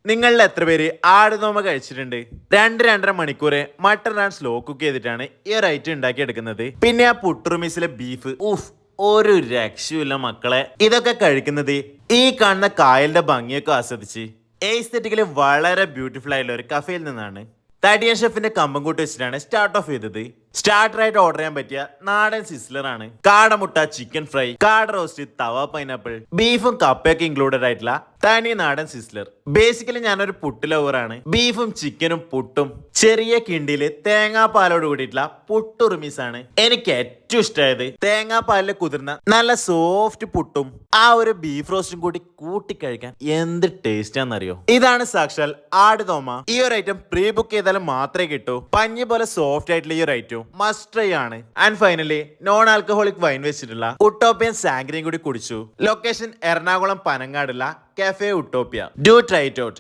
നിങ്ങളിൽ എത്ര പേര് ആടുനോമ കഴിച്ചിട്ടുണ്ട്? 2-2.5 മണിക്കൂർ മട്ടൺ ആൻഡ് സ്ലോ കുക്ക് ചെയ്തിട്ടാണ് ഈ ഒരു ഐറ്റം ഉണ്ടാക്കിയെടുക്കുന്നത്. പിന്നെ ആ പുട്ടുറുമീസിലെ ബീഫ്, ഉഫ്, ഒരു രക്ഷയുമില്ല മക്കളെ. ഇതൊക്കെ കഴിക്കുന്നത് ഈ കാണുന്ന കായലിന്റെ ഭംഗിയൊക്കെ ആസ്വദിച്ച് എസ്തെറ്റിക്കലി വളരെ ബ്യൂട്ടിഫുൾ ആയിട്ടുള്ള ഒരു കഫേയിൽ നിന്നാണ്. തടിയൻ ഷെഫിന്റെ കമ്പം കൂട്ടി വെച്ചിട്ടാണ് സ്റ്റാർട്ട് ഓഫ് ചെയ്തത്. സ്റ്റാർട്ടറായിട്ട് ഓർഡർ ചെയ്യാൻ പറ്റിയ നാടൻ സിസ്ലർ ആണ്. കാടമുട്ട, ചിക്കൻ ഫ്രൈ, കാട റോസ്റ്റ്, തവ പൈനാപ്പിൾ, ബീഫും കപ്പയൊക്കെ ഇൻക്ലൂഡഡ് ആയിട്ടുള്ള തനി നാടൻ സിസ്ലർ. ബേസിക്കലി ഞാനൊരു പുട്ട് ലവറാണ്. ബീഫും ചിക്കനും പുട്ടും ചെറിയ കിണ്ടിയില് തേങ്ങാപ്പാലോട് കൂടിയിട്ടുള്ള പുട്ടുറുമീസ് ആണ് എനിക്ക് ഏറ്റവും ഇഷ്ടമായത്. തേങ്ങാപ്പാലിൽ കുതിർന്ന നല്ല സോഫ്റ്റ് പുട്ടും ആ ഒരു ബീഫ് റോസ്റ്റും കൂടി കൂട്ടിക്കഴിക്കാൻ എന്ത് ടേസ്റ്റ് ആണെന്നറിയോ? ഇതാണ് സാക്ഷാൽ ആടുനോമ. ഈ ഒരു ഐറ്റം പ്രീ ബുക്ക് ചെയ്താലും മാത്രമേ കിട്ടൂ. പഞ്ഞി പോലെ സോഫ്റ്റ് ആയിട്ടുള്ള ഈ ഒരു ഐറ്റം മസ്റ്റ് ട്രൈ ആണ്. And finally non alcoholic wine വെച്ചിട്ടുള്ള ഉട്ടോപ്പിയൻ സാങ്ക്രിയും കൂടി കുടിച്ചു. ലൊക്കേഷൻ എറണാകുളം പനങ്ങാടുള്ള cafe Utopia. Do try it out.